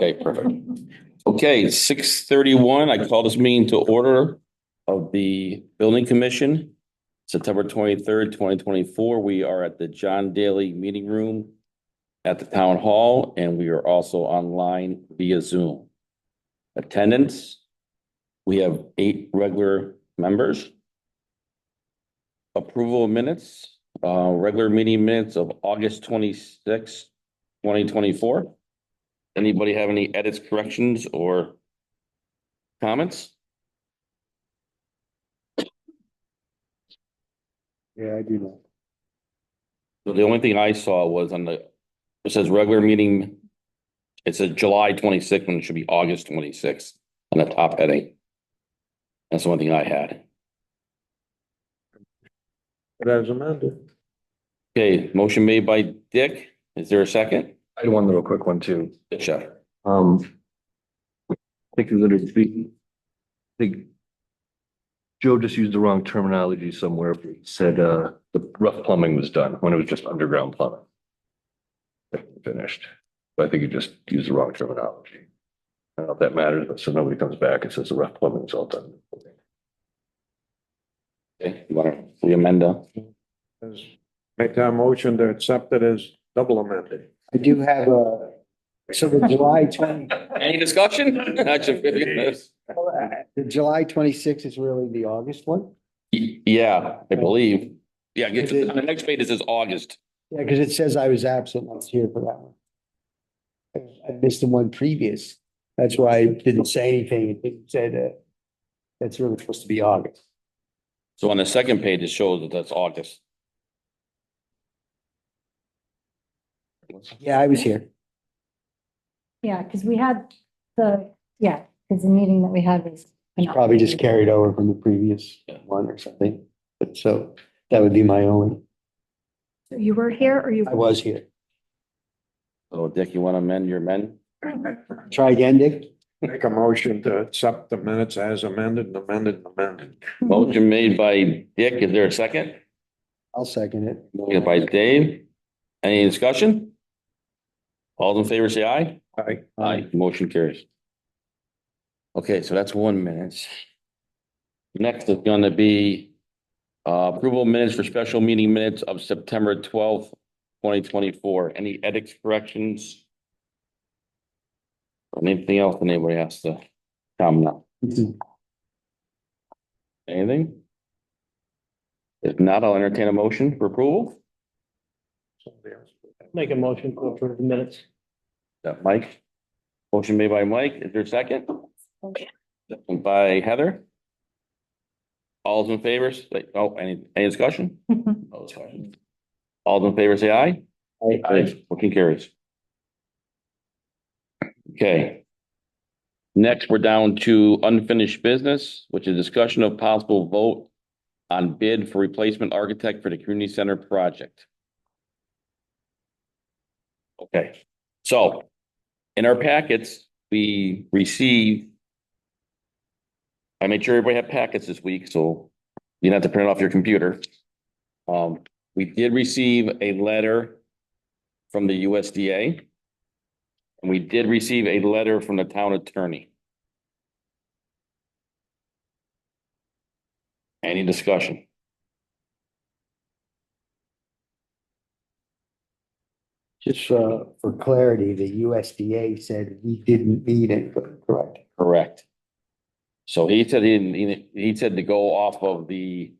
Okay, perfect. Okay, 6:31, I call this meeting to order of the Building Commission, September 23rd, 2024. We are at the John Daly Meeting Room at the Town Hall, and we are also online via Zoom. Attendance, we have 8 regular members. Approval of minutes, regular meeting minutes of August 26th, 2024. Anybody have any edits, corrections, or comments? Yeah, I do know. So the only thing I saw was on the, it says regular meeting. It says July 26th, when it should be August 26th on the top heading. That's the one thing I had. But as amended. Okay, motion made by Dick. Is there a second? I had one little quick one too. Chef. I think it's under B. I think Joe just used the wrong terminology somewhere. It said, the rough plumbing was done when it was just underground plumbing. Finished, but I think he just used the wrong terminology. I don't know if that matters, but so nobody comes back and says the rough plumbing is all done. Okay, you want to re-amend that? Make that motion to accept it as double amended. I do have so the July 20, Any discussion? the July 26th is really the August one? Yeah, I believe. Yeah, on the next page, it says August. Yeah, because it says I was absent. I was here for that one. I missed the one previous. That's why I didn't say anything. It didn't say that. That's really supposed to be August. So on the second page, it shows that that's August. Yeah, I was here. Yeah, because we had because the meeting that we had was. It's probably just carried over from the previous one or something. But so that would be my only. So you were here or you? I was here. So Dick, you want to amend your amend? Try again, Dick. Make a motion to accept the minutes as amended and amended and amended. Motion made by Dick. Is there a second? I'll second it. Seconded by Dave. Any discussion? All in favor, say aye. Aye. Aye. Motion carries. Okay, so that's 1 minute. Next is gonna be approval of minutes for special meeting minutes of September 12th, 2024. Any edits, corrections? Or anything else anybody has to comment on? Anything? If not, I'll entertain a motion for approval. Make a motion to approve the minutes. That Mike? Motion made by Mike. Is there a second? Okay. Second by Heather. All's in favor, say, oh, any discussion? No discussion. All in favor, say aye. Aye. Motion carries. Okay. Next, we're down to unfinished business, which is discussion of possible vote on bid for replacement architect for the community center project. Okay, so in our packets, we receive. I made sure everybody had packets this week, so you don't have to print it off your computer. We did receive a letter from the USDA. And we did receive a letter from the town attorney. Any discussion? Just for clarity, the USDA said we didn't need it, correct? Correct. So he said he said to go off of the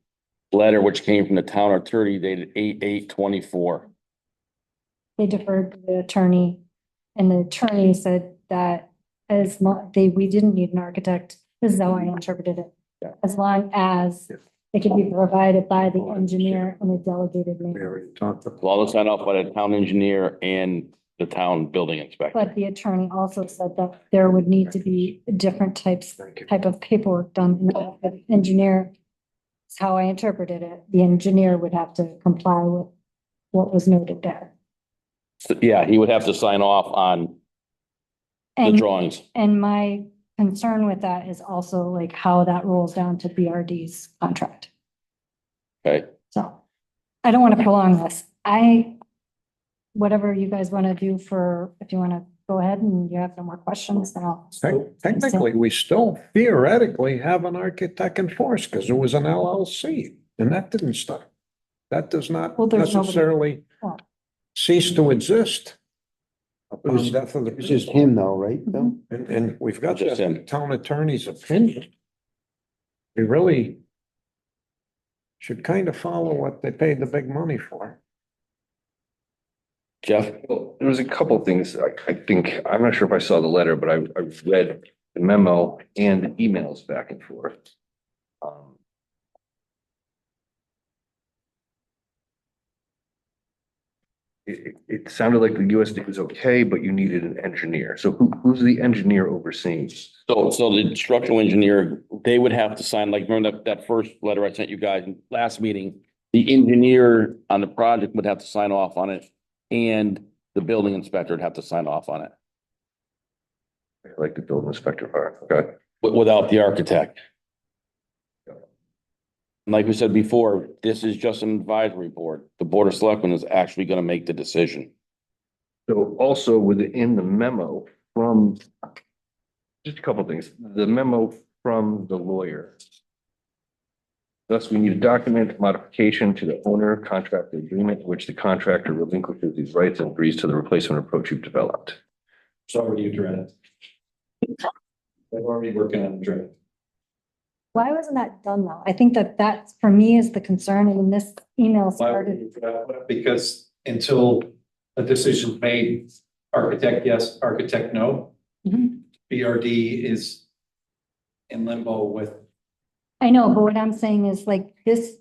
letter which came from the town attorney dated 8/8/24. They deferred to the attorney, and the attorney said that we didn't need an architect. This is how I interpreted it. Yeah. As long as it can be provided by the engineer in a delegated We manner. already talked about. Well, it's signed off by the town engineer and the town building inspector. But the attorney also said that there would need to be different type of paperwork done. And the engineer, is how I interpreted it, the engineer would have to comply with what was noted there. So, yeah, he would have to sign off on the And, drawings. and my concern with that is also like how that rolls down to BRD's contract. Okay, So I don't want to prolong this. Whatever you guys want to do if you want to go ahead and you have no more questions, then I'll. Technically, we still theoretically have an architect in force because it was an LLC and that didn't stop. That does not Well, there's nobody- necessarily Oh. cease to exist upon was- death of the. It's just him though, right? Bill? And we've got Just the him. town attorney's opinion. We really should kind of follow what they paid the big money for. Jeff? Well, there was a couple of things, I think, I'm not sure if I saw the letter, but I've read the memo and the emails back and forth. It sounded like the USD was okay, but you needed an engineer. So who's the engineer overseeing? So the structural engineer, they would have to sign, like, remember that first letter I sent you guys last meeting? The engineer on the project would have to sign off on it, and the building inspector would have to sign off on it, Like the building inspector part, okay? without the architect. Like we said before, this is just an advisory board. The Board of Selectmen is actually gonna make the decision. So also within the memo from, just a couple of things, the memo from the lawyer. Thus, we need a document modification to the owner contractor agreement, in which the contractor relinquishes these rights and agrees to the replacement approach you've developed. It's already addressed. They're already working on the draft. Why wasn't that done though? I think that that for me is the concern and when this email Why would started. you draft it? Because until a decision's made, architect yes, architect no. Mhm. BRD is in limbo with, I know, but what I'm saying is like this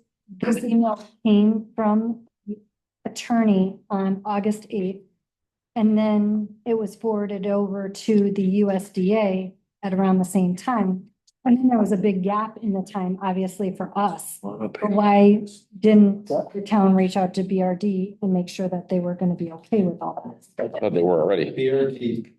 email came from the attorney on August 8th. And then it was forwarded over to the USDA at around the same time. And then there was a big gap in the time, obviously for us. But why didn't the town reach out to BRD and make sure that they were gonna be okay with all of this? I thought they were already. BRD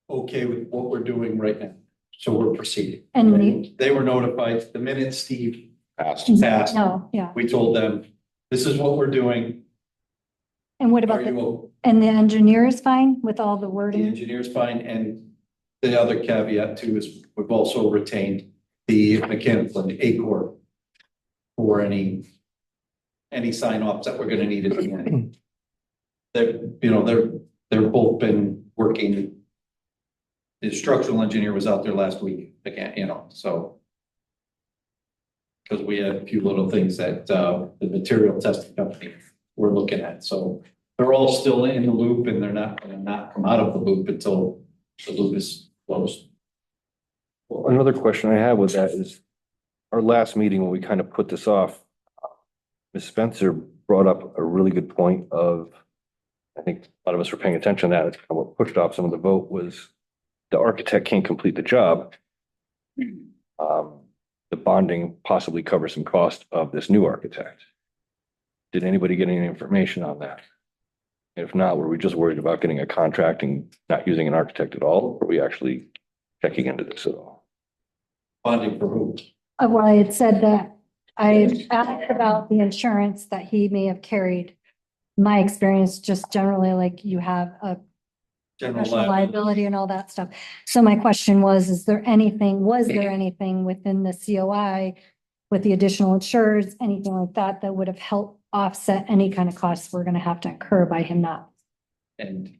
okay with what we're doing right now. So we're proceeding. And the- They were notified the minute Steve Passed. passed. No, yeah. We told them, this is what we're doing. And what Are about you, and the engineer is fine with all the the wording? engineer's fine, and the other caveat too is we've also retained the mechanical and ACOR for any sign offs that we're gonna need at the end. They're both been working. The structural engineer was out there last week, again, so. Because we had a few little things that the material testing company were looking at, so they're all still in the loop and they're not gonna not come out of the loop until the loop is closed. Well, another question I have with that is, our last meeting when we kind of put this off, Ms. Spencer brought up a really good point of, I think a lot of us were paying attention to that, it's kind of what pushed off some of the vote was the architect can't complete the job. The bonding possibly covers some cost of this new architect. Did anybody get any information on that? If not, were we just worried about getting a contract and not using an architect at all? Or were we actually checking into this at all? Bonding for who? Well, I had said that I had asked about the insurance that he may have carried. My experience, just generally, like you have a General professional liability and all that stuff. So my question was there anything within the COI with the additional insurers, anything like that, that would have helped offset any kind of costs we're gonna have to incur by him not? And,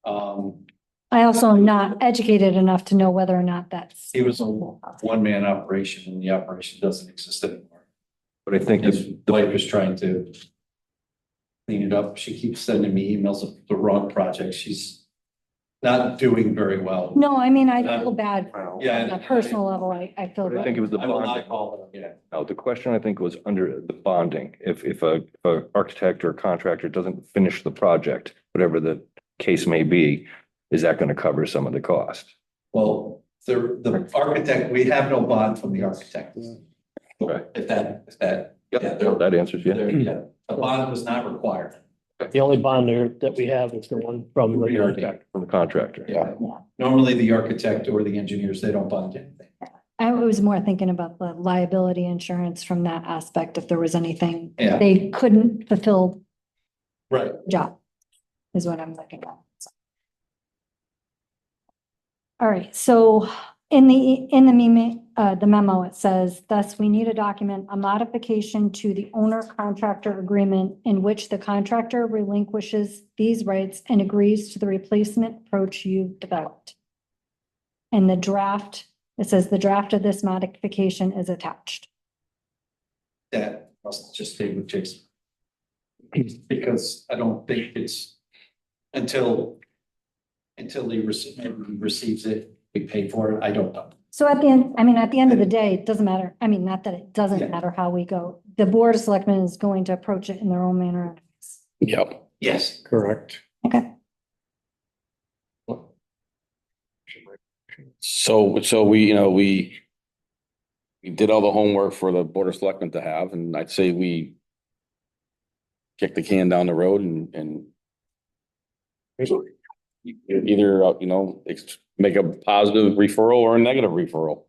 I also am not educated enough to know whether or not that's. he was a one-man operation and the operation doesn't exist anymore. But I think His the wife is trying to clean it up. She keeps sending me emails of the wrong project. She's not doing very well. No, I mean, I feel bad. Yeah. On a personal level, I feel But I think it was the I will bonding. not call her again. No, the question I think was under the bonding. If a architect or contractor doesn't finish the project, whatever the case may be, is that going to cover some of the cost? Well, the architect, we have no bond from the architect. Okay. If that, Yeah, they're- that answers, yeah. yeah, a bond was not required. The only bond there that we have is the one from the architect. From the contractor. Yeah. Normally, the architect or the engineers, they don't bond anything. I was more thinking about the liability insurance from that aspect, if there was anything Yeah. they couldn't fulfill Right. the job, is what I'm looking at. So, All right, so in the memo, it says, thus we need to document a modification to the owner contractor agreement in which the contractor relinquishes these rights and agrees to the replacement approach you've developed. And the draft, it says the draft of this modification is attached. That must just stay with Jason. Because I don't think it's until he receives it, we pay for it. I don't know. So at the end of the day, it doesn't matter. I mean, not that it doesn't Yeah. matter how we go. The Board of Selectmen is going to approach it in their own manner. Yep. Yes. Correct. Okay. So we did all the homework for the Board of Selectmen to have, and I'd say we kick the can down the road and either, make a positive referral or a negative referral.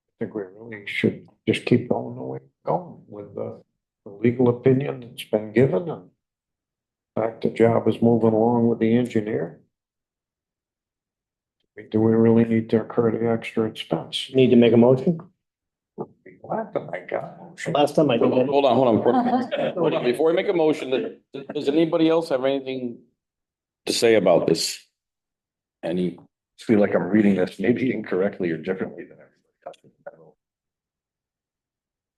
I think we really should just keep going the way we're going with the legal opinion that's been given and in fact, the job is moving along with the engineer. Do we really need to incur the extra expense? Need to make a motion? Be glad that I got it. Last time I did that. Hold on. Hold on. Before we make a motion, does anybody else have anything to say about this? Any? I feel like I'm reading this maybe incorrectly or differently than everybody else.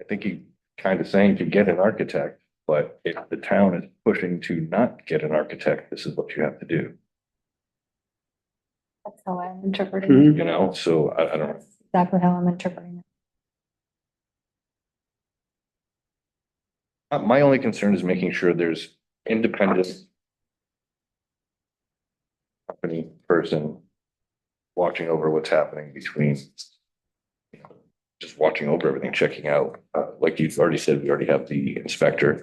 I think he kind of saying to get an architect, but if the town is pushing to not get an architect, this is what you have to do, That's how I'm interpreting it. you know, so I don't know. Exactly how I'm interpreting it. My only concern is making sure there's independent company person watching over what's happening between, just watching over everything, checking out. Like you've already said, we already have the inspector.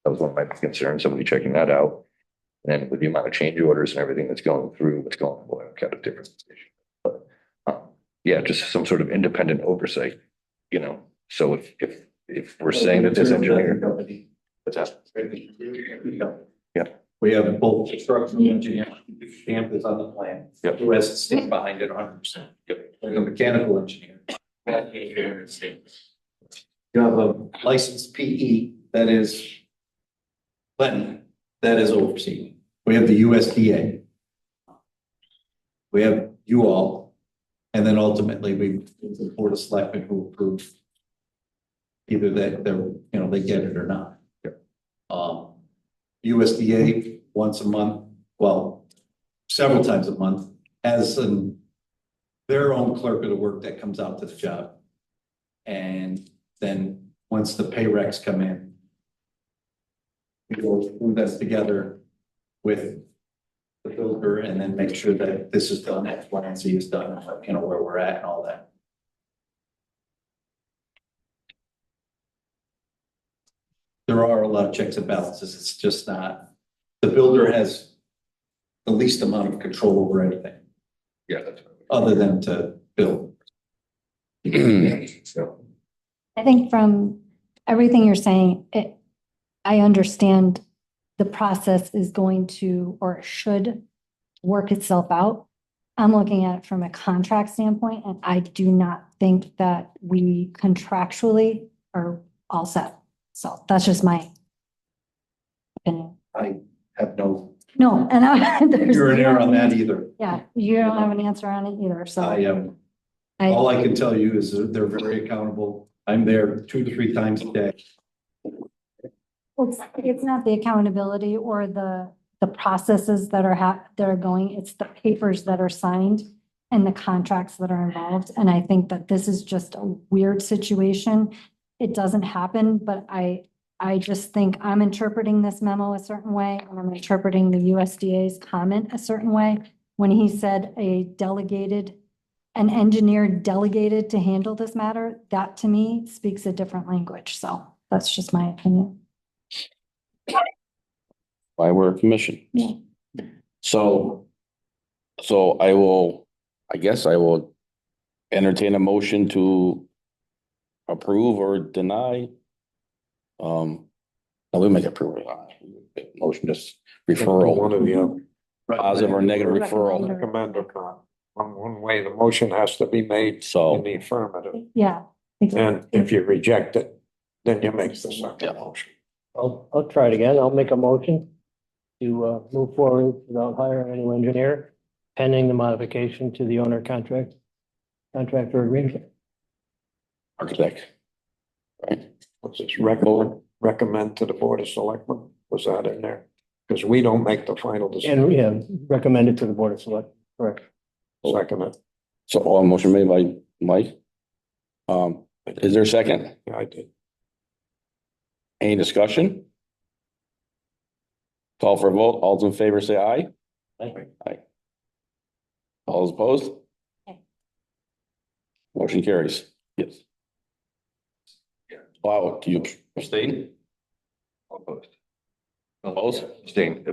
That was one of my concerns, somebody checking that out. And then with the amount of change orders and everything that's going through, what's going on, boy, I've got a different situation. But yeah, just some sort of independent oversight, so if we're saying that this engineer. What's that? Yeah. We have both structural engineer, stamp is on the plan. Yep. The rest stand behind it 100%. Yep. Like a mechanical engineer. You have a licensed PE that is Lenny, that is overseen. We have the USDA. We have you all, and then ultimately we, the Board of Selectmen who approve either that they're, they get it or not. USDA once a month, well, several times a month, has their own clerk of the work that comes out to the job. And then once the pay recs come in, we go through this together with the builder and then make sure that this is done, X, Y, and Z is done, where we're at and all that. There are a lot of checks and balances. It's just not, the builder has the least amount of control over anything Yeah, that's. other than to build. So, I think from everything you're saying, I understand the process is going to, or should work itself out. I'm looking at it from a contract standpoint, and I do not think that we contractually are all set. So that's just my opinion. I have no, No, and there's. you're an error on that either. Yeah, you don't have an answer on it either, so. All I can tell you is that they're very accountable. I'm there 2 to 3 times a day. It's not the accountability or the processes that are going, it's the papers that are signed and the contracts that are involved. And I think that this is just a weird situation. It doesn't happen, but I just think I'm interpreting this memo a certain way, and I'm interpreting the USDA's comment a certain way. When he said an engineer delegated to handle this matter, that to me speaks a different language. So that's just my opinion. Why we're a commission. Yeah. So I guess I will entertain a motion to approve or deny. No, we make approve or deny. Motion, just One referral. or the other. positive or negative referral. Recommend or not. One way, the motion has to be made in So, the affirmative. Yeah. And if you reject it, then you make the Yeah. second motion. I'll try it again. I'll make a motion to move forward without hiring any engineer pending the modification to the owner contractor agreement. architect. Right, What's this, recommend to the Board of Selectmen? Was that in there? Because we don't make the final decision. And yeah, recommend it to the Board of Select, correct. Second it. so all motion made by Mike. Is there a second? Yeah, I did. Any discussion? Call for a vote. All those in favor say aye. Aye. All those opposed? Aye. Motion carries. Yes. Wow, do you abstain? Opposed. Opposed? Abstain.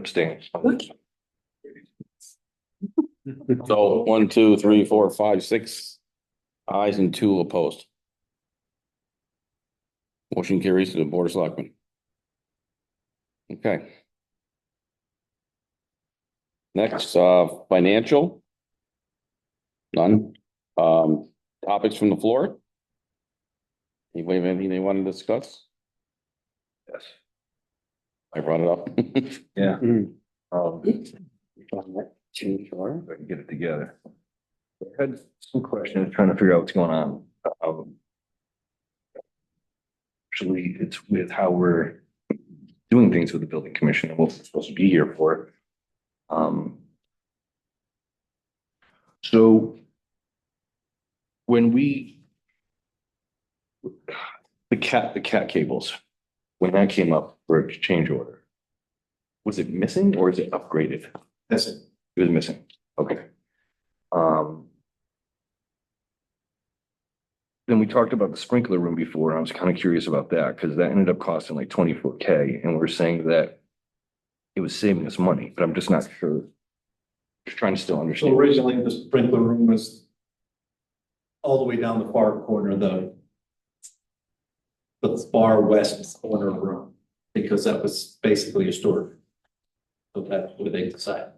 So 1, 2, 3, 4, 5, 6 ayes and 2 opposed. Motion carries to the Board of Selectmen. Okay. Next, financial. None. Topics from the floor? Anybody have anything they want to discuss? Yes. I brought it up. Yeah. Mhm. If I can get it together. I had some questions, trying to figure out what's going on. Actually, it's with how we're doing things with the building commission and what we're supposed to be here for. So when the cat cables, when that came up for a change order, was it missing or is it upgraded? That's it. It was missing. Okay. Then we talked about the sprinkler room before, and I was kind of curious about that because that ended up costing like 24K, and we're saying that it was saving us money, but I'm just not sure. Just trying to still So understand. originally, the sprinkler room was all the way down the far corner, the far west corner room, because that was basically a storage. So that's where they decided.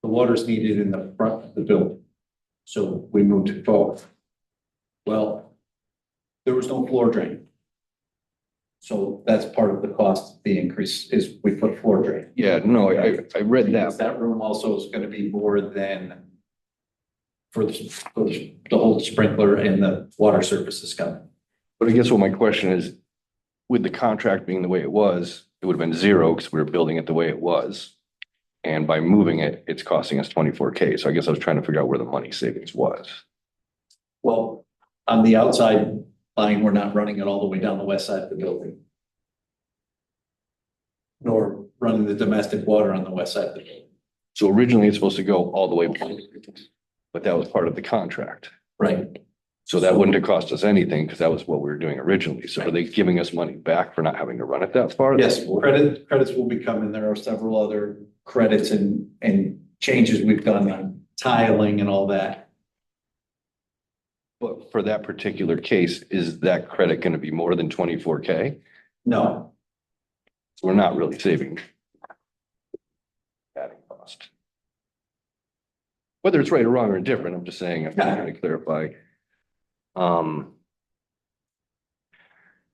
The water's needed in the front of the building. So we moved it forward. Well, there was no floor drain. So that's part of the cost, the increase is we put floor drain. Yeah, no, I read Because that. that room also is gonna be more than for the whole sprinkler and the water services coming. But I guess what my question is, with the contract being the way it was, it would have been zero because we were building it the way it was. And by moving it, it's costing us 24K. So I guess I was trying to figure out where the money savings was. Well, on the outside line, we're not running it all the way down the west side of the building. Nor running the domestic water on the west side of the building. So originally it's supposed to go all the way, but that was part of the contract. Right. So that wouldn't have cost us anything because that was what we were doing originally. So are they giving us money back for not having to run it that far? Yes, credits will be coming. There are several other credits and changes we've done on tiling and all that. But for that particular case, is that credit going to be more than 24K? No, So we're not really saving adding cost. Whether it's right or wrong or indifferent, I'm just saying, I'm trying to clarify.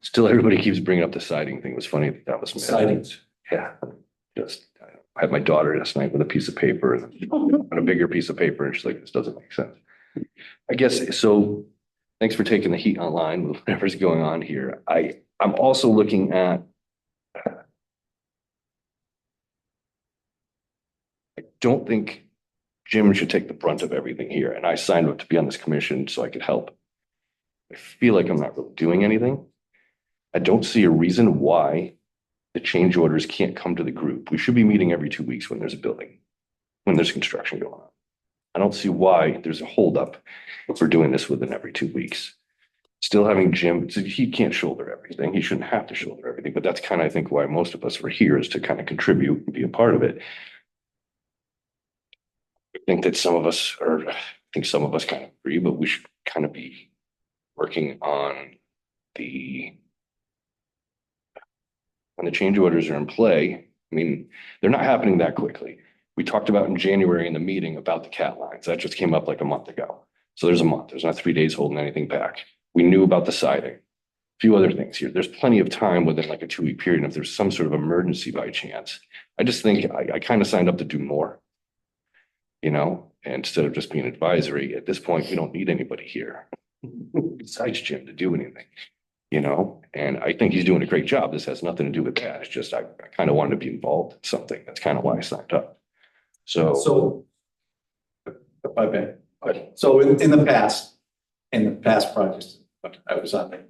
Still, everybody keeps bringing up the siding thing. It was funny that was missed. Sidings. Yeah, just, I had my daughter last night with a piece of paper and a bigger piece of paper, and she's like, this doesn't make sense. I guess, so, thanks for taking the heat online with whatever's going on here. I'm also looking at I don't think Jim should take the brunt of everything here, and I signed up to be on this commission so I could help. I feel like I'm not really doing anything. I don't see a reason why the change orders can't come to the group. We should be meeting every 2 weeks when there's a building, when there's construction going on. I don't see why there's a holdup if we're doing this within every 2 weeks. Still having Jim, he can't shoulder everything. He shouldn't have to shoulder everything, but that's kind of, I think, why most of us are here, is to kind of contribute and be a part of it. I think that some of us kind of agree, but we should kind of be working on when the change orders are in play. I mean, they're not happening that quickly. We talked about in January in the meeting about the cat lines. That just came up like a month ago. So there's a month. There's not 3 days holding anything back. We knew about the siding. A few other things here. There's plenty of time within like a 2-week period. And if there's some sort of emergency by chance, I just think I kind of signed up to do more. And instead of just being advisory, at this point, we don't need anybody here besides Jim to do anything. And I think he's doing a great job. This has nothing to do with that. It's just I kind of wanted to be involved in something. That's kind of why I signed up. So. If I may, so in the past projects, when I was on the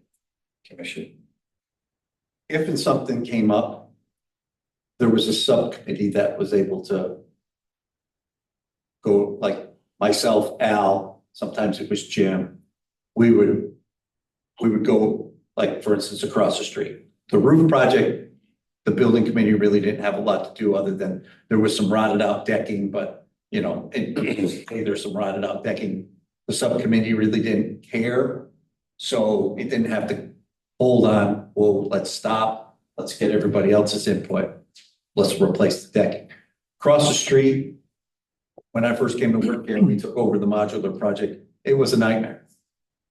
commission. If something came up, there was a subcommittee that was able to go, like myself, Al, sometimes it was Jim. We would go, like, for instance, across the street. The roof project, the building committee really didn't have a lot to do other than there was some rotted out decking, but hey, there's some rotted out decking. The subcommittee really didn't care. So it didn't have to hold on, well, let's stop. Let's get everybody else's input. Let's replace the decking. Across the street, when I first came to work here, we took over the modular project. It was a nightmare.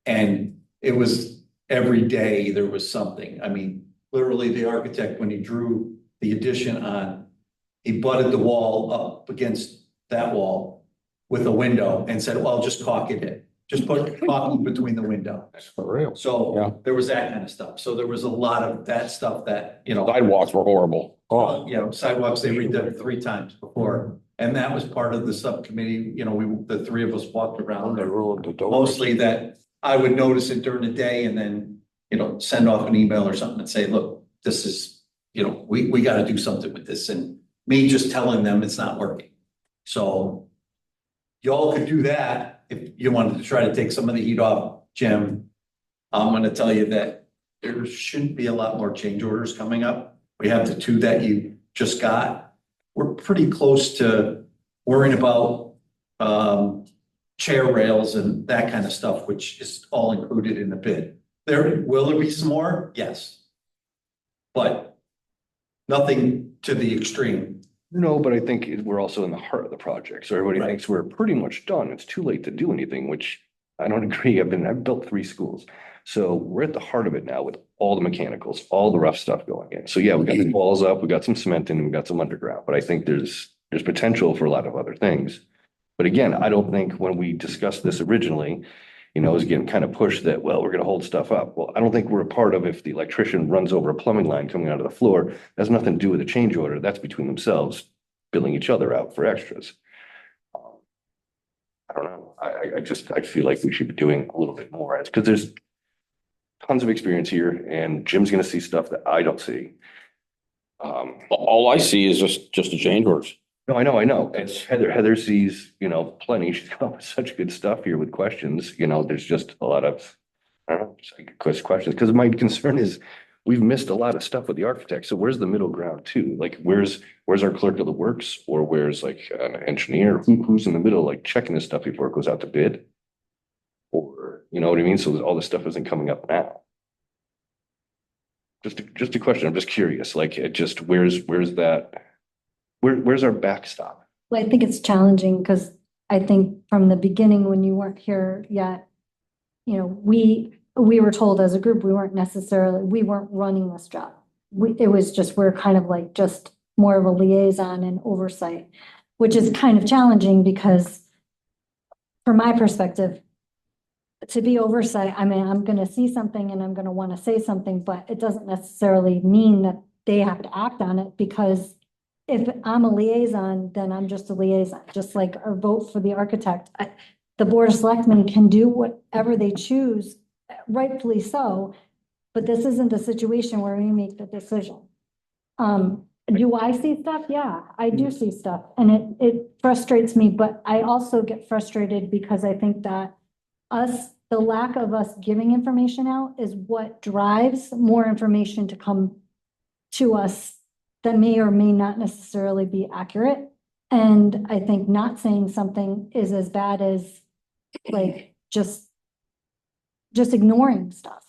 And it was every day there was something. I mean, literally the architect, when he drew the addition on, he butted the wall up against that wall with a window and said, well, just caulk it in. Just put caulking between the window. That's for real. Yeah. So there was that kind of stuff. So there was a lot of that stuff that, Sidewalks were horrible. sidewalks, they redid it 3 times before. And that was part of the subcommittee, the 3 of us walked around. They ruined the door. Mostly that I would notice it during the day and then, send off an email or something and say, look, this is, we got to do something with this. And me just telling them it's not working. So y'all could do that if you wanted to try to take some of the heat off Jim. I'm going to tell you that there shouldn't be a lot more change orders coming up. We have the 2 that you just got. We're pretty close to worrying about chair rails and that kind of stuff, which is all included in the bid. Will there be some more? Yes. But nothing to the extreme. No, but I think we're also in the heart of the project. So everybody Right. thinks we're pretty much done. It's too late to do anything, which I don't agree. I've built 3 schools. So we're at the heart of it now with all the mechanicals, all the rough stuff going in. So yeah, we got the walls up, we got some cement in, we got some underground, but I think there's potential for a lot of other things. But again, I don't think when we discussed this originally, it was getting kind of pushed that, well, we're going to hold stuff up. Well, I don't think we're a part of if the electrician runs over a plumbing line coming out of the floor. That has nothing to do with a change order. That's between themselves, billing each other out for extras. I don't know. I feel like we should be doing a little bit more because there's tons of experience here and Jim's going to see stuff that I don't see. All I see is just the change orders. No, I know. It's Heather sees, plenty. She's come up with such good stuff here with questions. There's just a lot of, I don't know, questions. Because my concern is we've missed a lot of stuff with the architect. So where's the middle ground too? Like where's our clerk of the works or where's like an engineer? Who's in the middle, like checking this stuff before it goes out to bid? Or, you know what I mean? So all this stuff isn't coming up now. Just a question. I'm just curious, like it just, where's that? Where's our backstop? Well, I think it's challenging because I think from the beginning, when you weren't here yet, we were told as a group, we weren't running this job. It was just, we're kind of like just more of a liaison and oversight, which is kind of challenging because from my perspective, to be oversight, I mean, I'm going to see something and I'm going to want to say something, but it doesn't necessarily mean that they have to act on it because if I'm a liaison, then I'm just a liaison, just like our vote for the architect. The Board of Selectmen can do whatever they choose, rightfully so, but this isn't the situation where we make the decision. Do I see stuff? Yeah, I do see stuff and it frustrates me, but I also get frustrated because I think that the lack of us giving information out is what drives more information to come to us that may or may not necessarily be accurate. And I think not saying something is as bad as like just ignoring stuff.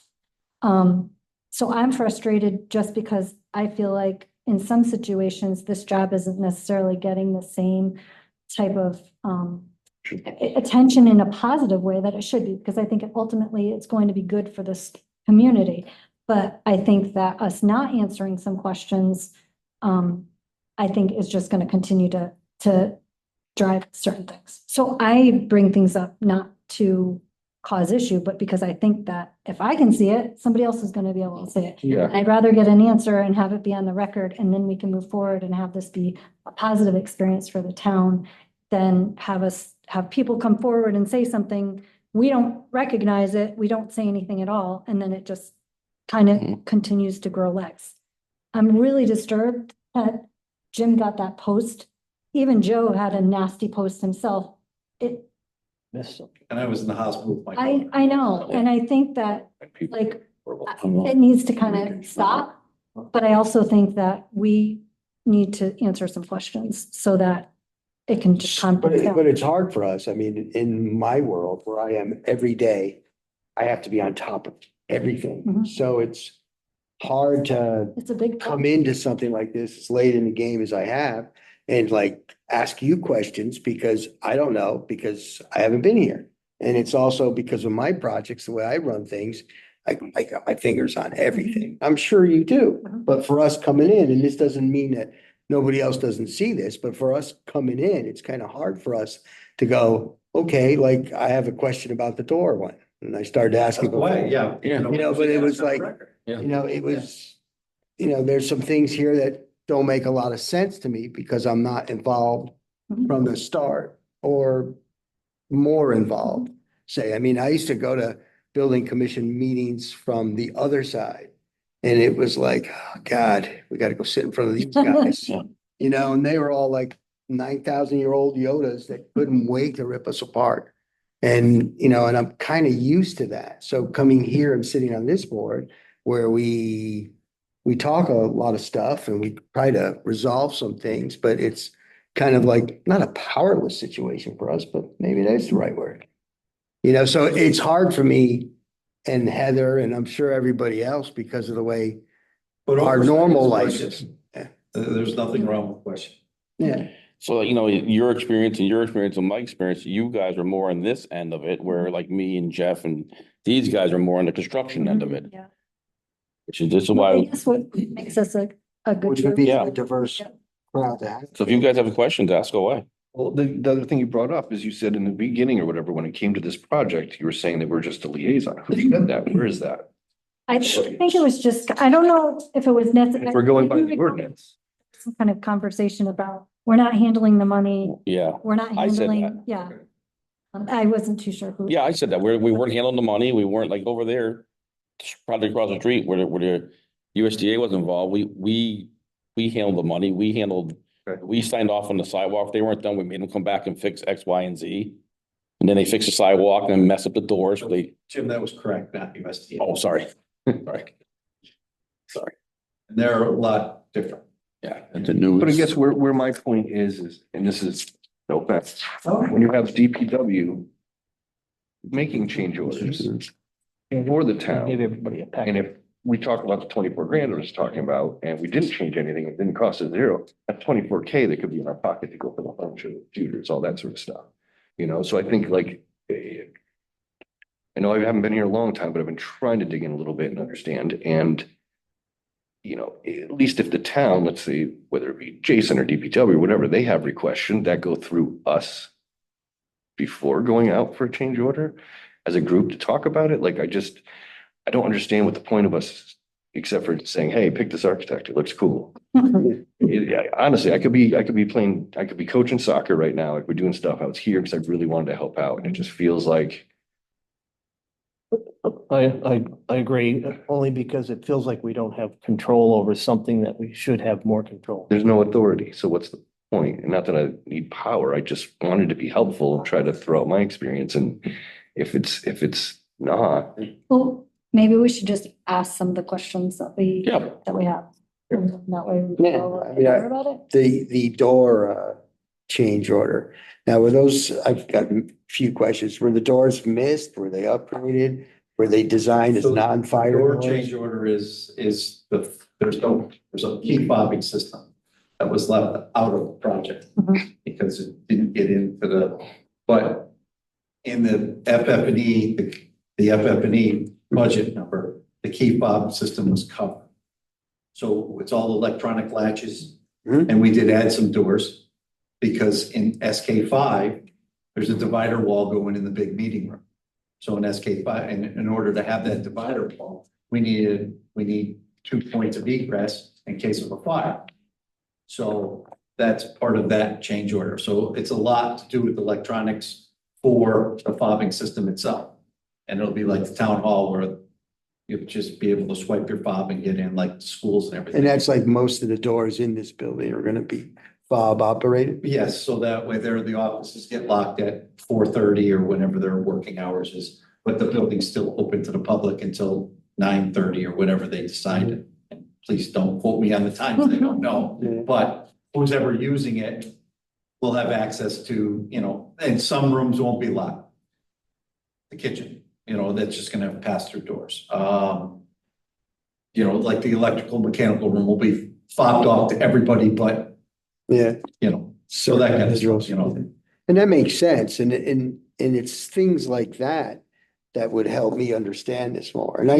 So I'm frustrated just because I feel like in some situations, this job isn't necessarily getting the same type of, attention in a positive way that it should be, because I think ultimately it's going to be good for this community. But I think that us not answering some questions, I think is just gonna continue to drive certain things. So I bring things up not to cause issue, but because I think that if I can see it, somebody else is gonna be able to see it. Yeah. I'd rather get an answer and have it be on the record, and then we can move forward and have this be a positive experience for the town than have people come forward and say something, we don't recognize it, we don't say anything at all, and then it just kind of continues to grow legs. I'm really disturbed that Jim got that post. Even Joe had a nasty post himself. And I was in the hospital with my daughter. I know, and I think that, like, it needs to kind of stop. But I also think that we need to answer some questions so that it can just calm But down. it's hard for us. I mean, in my world where I am every day, I have to be on top of everything. Mhm. So it's hard to It's a big. come into something like this as late in the game as I have and like ask you questions because I don't know, because I haven't been here. And it's also because of my projects, the way I run things, I got my fingers on everything. I'm sure you do. Mhm. But for us coming in, and this doesn't mean that nobody else doesn't see this, but for us coming in, it's kind of hard for us to go, okay, like I have a question about the door one. And I started asking. Why, yeah. Yeah. You know, but it was like, you know, it was, you know, there's some things here that don't make a lot of sense to me because I'm not involved Mhm. from the start or more involved. Say, I mean, I used to go to building commission meetings from the other side. And it was like, oh God, we gotta go sit in front of these guys. Yeah. You know, and they were all like 9,000-year-old Yodas that couldn't wait to rip us apart. And, you know, and I'm kind of used to that. So coming here and sitting on this board where we talk a lot of stuff and we try to resolve some things, but it's kind of like not a powerless situation for us, but maybe that's the right word. You know, so it's hard for me and Heather, and I'm sure everybody else because of the way But our oversight normal is life questions. is. Yeah. There's nothing wrong with question. Yeah. So, you know, your experience and my experience, you guys are more on this end of it, where like me and Jeff and these guys are more on the construction end of it, Yeah. which is this is Well, I why. guess what makes us a good. Which would be group. a diverse crowd to have. So if you guys have questions, ask away. Well, the other thing you brought up is you said in the beginning or whatever, when it came to this project, you were saying that we're just a liaison. Who said that? Where is that? I think it was just, I don't know if it was necessary. If we're going by the ordinance. Some kind of conversation about, we're not handling the money, Yeah, we're not I said handling, yeah. I wasn't too sure who. yeah, I said that. We weren't handling the money. We weren't like over there, probably across the street where the USDA was involved. We handled the money. We handled, Okay. we signed off on the sidewalk. If they weren't done, we made them come back and fix X, Y, and Z. And then they fixed the sidewalk and mess up the doors. So they, Jim, that was correct, not USDA. oh, sorry. Sorry. Sorry. And they're a lot different. Yeah. It's a new. But I guess where my point is, and this is no offense, when you have DPW making change orders for the Give town, everybody a and packet. if we talk about the 24 grand I was talking about, and we didn't change anything, it didn't cost us zero, that's 24K that could be in our pocket to go for the function, tutors, all that sort of stuff. You know, so I think like, I know I haven't been here a long time, but I've been trying to dig in a little bit and understand, and you know, at least if the town, let's say, whether it be Jason or DPW or whatever, they have requests, shouldn't that go through us before going out for a change order as a group to talk about it? Like, I don't understand what the point of us is, except for saying, hey, pick this architect, it looks cool. Honestly, I could be coaching soccer right now, like we're doing stuff. I was here because I really wanted to help out, and it just feels like, I agree, only because it feels like we don't have control over something that we should have more control. there's no authority, so what's the point? And not that I need power, I just wanted to be helpful and try to throw out my experience, and if it's not, Well, maybe we should just ask some of the questions that we Yeah. have. And that way we Yeah, know I mean, more about it. The door change order. Now, were those, I've got a few questions. Were the doors missed? Were they upgraded? Were they designed as So non-fire Door doors? change order is the there's a key fobbing system that was left out of the project Mhm. because it didn't get into but in the FF&E, the FF&E budget number, the key fob system was covered. So it's all electronic latches, Mhm. and we did add some doors because in SK5, there's a divider wall going in the big meeting room. So in SK5, and in order to have that divider wall, we need 2 points of egress in case of a fire. So that's part of that change order. So it's a lot to do with electronics for the fobbing system itself. And it'll be like the town hall where you'll just be able to swipe your fob and get in like the schools and everything. And that's like most of the doors in this building are gonna be fob operated. Yes, so that way the offices get locked at 4:30 or whenever their working hours is, but the building's still open to the public until 9:30 or whatever they decided. And please don't quote me on the times, I don't know, Yeah. but who's ever using it will have access to, and some rooms won't be locked. The kitchen, that's just gonna have pass-through doors. Like the electrical mechanical room will be fobbed off to everybody, but, Yeah. so that kind of stuff, And that makes sense. And it's things like that that would help me understand this more. And I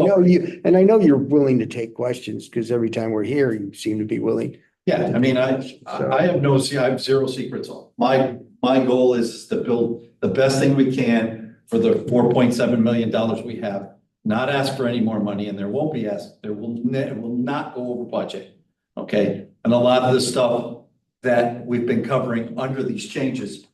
know you're willing to take questions because every time we're here, you seem to be willing. Yeah, I mean, I have zero secrets. My goal is to build the best thing we can for the $4.7 million we have. Not ask for any more money, and there won't be asked, it will not go over budget. Okay, and a lot of the stuff that we've been covering under these changes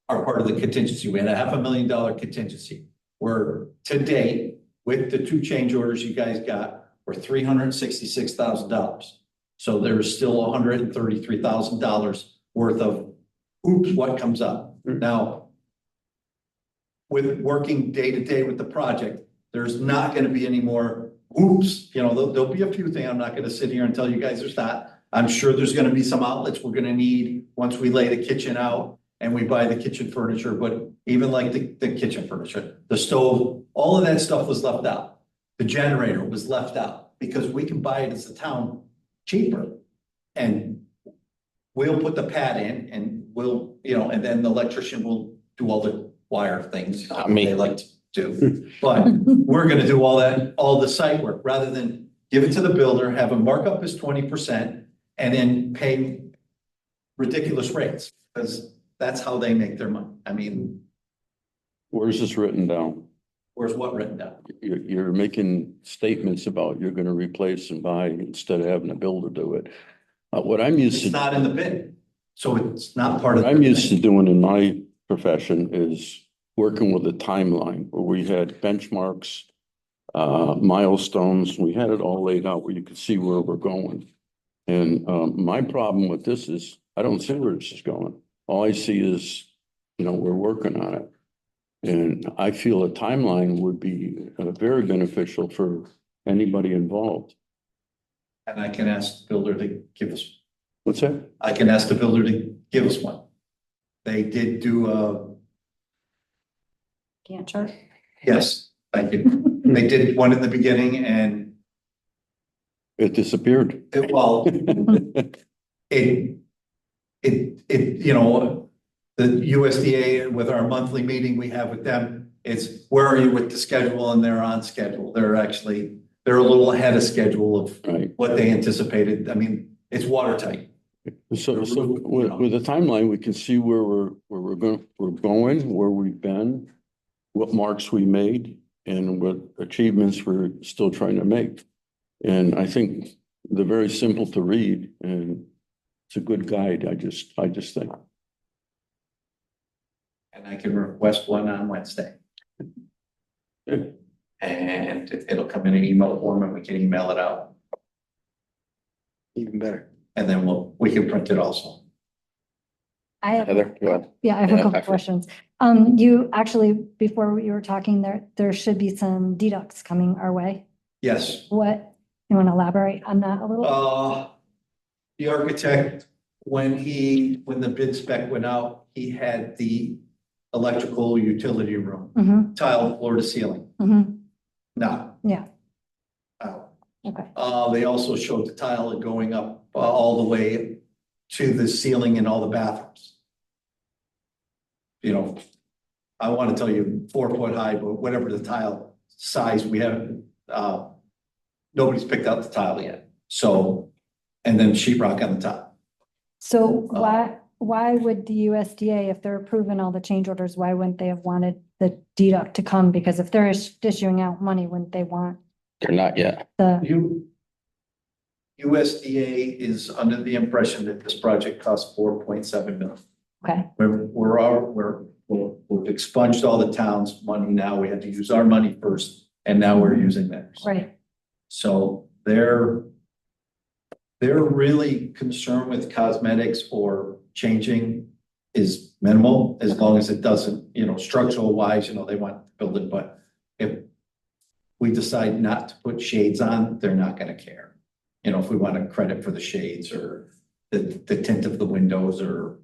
are part of the contingency. We had a $500,000 contingency. We're to date, with the 2 change orders you guys got, we're $366,000. So there's still $133,000 worth of oops, what comes up. Now, with working day to day with the project, there's not gonna be any more oops, there'll be a few things. I'm not gonna sit here and tell you guys there's not. I'm sure there's gonna be some outlets we're gonna need once we lay the kitchen out and we buy the kitchen furniture, but even like the kitchen furniture, the stove, all of that stuff was left out. The generator was left out because we can buy it as a town cheaper. And we'll put the pad in and and then the electrician will do all the wire things they like to do. But we're gonna do all the site work, rather than give it to the builder, have a markup as 20%, and then pay ridiculous rates, because that's how they make their money. I mean, Where's this written down? where's what written down? You're making statements about you're gonna replace and buy instead of having a builder do it. What I'm used It's to, not in the bid, so it's not part of. what I'm used to doing in my profession is working with a timeline where we had benchmarks, milestones, we had it all laid out where you could see where we're going. And, my problem with this is I don't see where this is going. All I see is, we're working on it. And I feel a timeline would be very beneficial for anybody involved. And I can ask the builder to give us, What's that? I can ask the builder to give us one. They did do Gantt chart. yes, thank you. They did one in the beginning and It disappeared. the USDA with our monthly meeting we have with them, it's where are you with the schedule, and they're on schedule. They're a little ahead of schedule of Right. what they anticipated. I mean, it's watertight. So with the timeline, we can see where we're going, where we've been, what marks we made, and what achievements we're still trying to make. And I think they're very simple to read, and it's a good guide, I just think. And I can request one on Wednesday. Good. And it'll come in an email form and we can email it out. Even better. And then we can print it also. I have, Heather, go ahead. yeah, I have a Yeah, couple actually. questions. You actually, before you were talking there should be some deducts coming our way. Yes. What, you want to elaborate on that a little? The architect, when the bid spec went out, he had the electrical utility room, Mm-hmm, tile floor to ceiling. mm-hmm, Now. yeah. Okay, They also showed the tile going up all the way to the ceiling in all the bathrooms. You know, I want to tell you 4 foot high, but whatever the tile size, we haven't, nobody's picked out the tile yet. So, and then sheetrock on the top. so why would the USDA, if they're approving all the change orders, why wouldn't they have wanted the deduct to come? Because if they're issuing out money, wouldn't they want They're not yet. the, USDA is under the impression that this project costs 4.7 million. okay, We've expunged all the town's money now. We had to use our money first, and now we're using theirs. right, So they're really concerned with cosmetics or changing is minimal, as long as it doesn't, structural wise, they want to build it, but if we decide not to put shades on, they're not gonna care. If we want a credit for the shades or the tint of the windows or.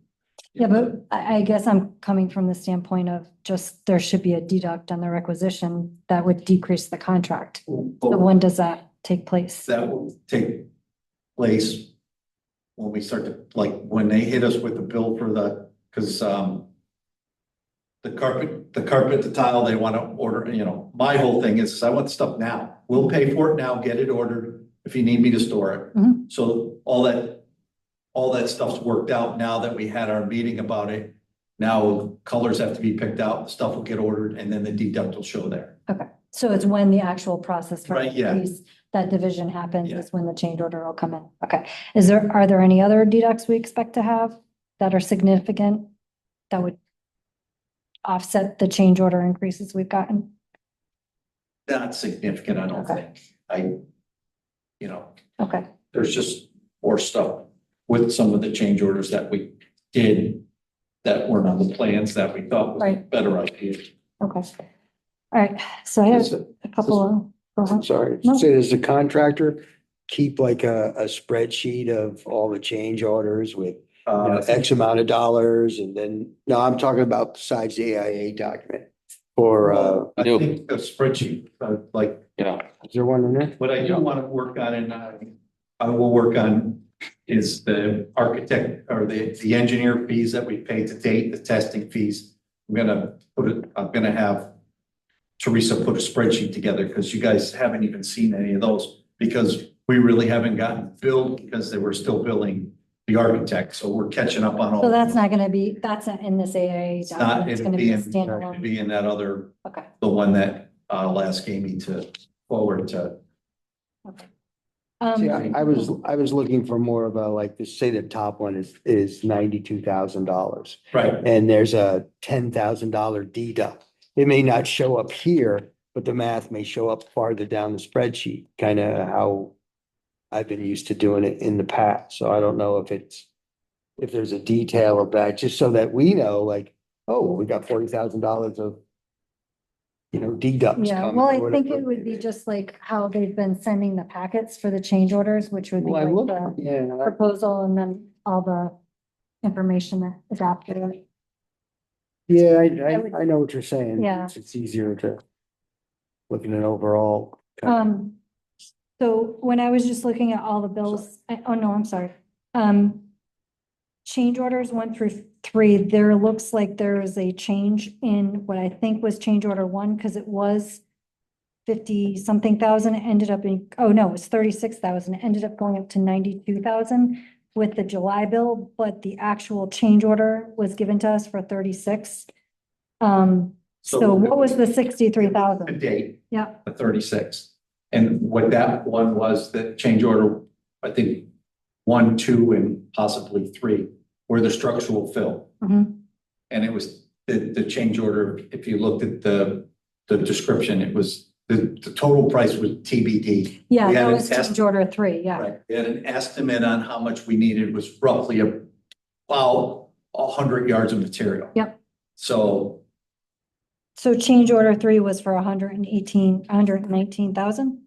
yeah, but I guess I'm coming from the standpoint of just, there should be a deduct on the requisition that would decrease the contract. So when does that take place? That will take place when we start to, like, when they hit us with the bill for because the carpet, the tile, they want to order, my whole thing is I want the stuff now. We'll pay for it now, get it ordered if you need me to store it. Mhm. So all that stuff's worked out now that we had our meeting about it. Now colors have to be picked out, stuff will get ordered, and then the deduct will show there. Okay, so it's when the actual process for Right, yeah. that division happens Yeah. is when the change order will come in. Okay, are there any other deducts we expect to have that are significant that would offset the change order increases we've gotten? Not significant, I don't Okay. think. Okay, There's just more stuff with some of the change orders that we did that weren't on the plans that we thought was a Right. better idea. okay. All right, so I have Is it- a couple of. go I'm ahead. sorry, No. so does the contractor keep like a spreadsheet of all the change orders with X amount of dollars and then, no, I'm talking about besides the AIA document. Or, I do. think a spreadsheet, like, Yeah. is there one in there? what I do want to work on and I will work on is the architect or the engineer fees that we paid to date, the testing fees. I'm gonna have Teresa put a spreadsheet together because you guys haven't even seen any of those because we really haven't gotten billed because they were still billing the architect. So we're catching up on all. So that's not gonna be, that's not in this AIA It's not, document, it's it'll gonna be be a in, it'll standalone. be in that other, Okay, the one that last gave me to forward to. okay. See, I was looking for more of a, like, say the top one is $92,000. Right. And there's a $10,000 deduct. It may not show up here, but the math may show up farther down the spreadsheet, kind of how I've been used to doing it in the past. So I don't know if there's a detail of that, just so that we know, like, oh, we got $40,000 of, deducts Yeah, coming. well, or I think whatever it would be may just like how they've been sending the packets for the change orders, which would be Well, I like looked, the yeah, proposal and then all the information that is after it. yeah, would- I know what you're saying. Yeah. It's easier to look at an overall. So when I was just looking at all the bills, oh no, I'm sorry. Change orders 1 through 3, there looks like there is a change in what I think was change order 1, because it was 50 something thousand, it ended up being, oh no, it was 36,000, it ended up going up to 92,000 with the July bill, but the actual change order was given to us for 36. So what was the 63,000? To date, Yeah, the 36. And what that one was, the change order, I think 1, 2, and possibly 3 were the structural fill. mhm. And it was the change order, if you looked at the description, it was, the total price was TBD. Yeah, We had that an was change order 3, yeah. Right, we had an estimate on how much we needed was roughly about 100 yards of material. Yep. So So change order 3 was for 119,000?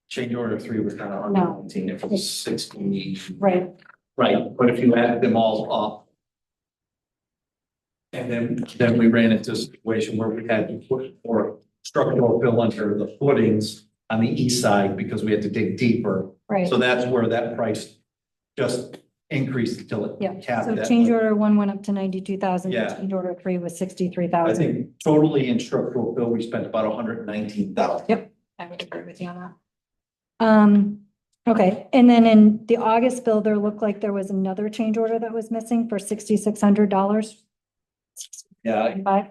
change order 3 was not No. 119, it was 60. Right. Right, but if you added them all up. And then we ran into a situation where we had to put more structural fill under the footings on the east side because we had to dig deeper. Right. So that's where that price just increased until it Yeah, capped so at. change order one went up to 92,000. Yeah. Change order three was 63,000. I think totally in structural bill, we spent about 119,000. Yep. I would agree with you on that. Okay, and then in the August bill, there looked like there was another change order that was missing for $6,600. Yeah, Five.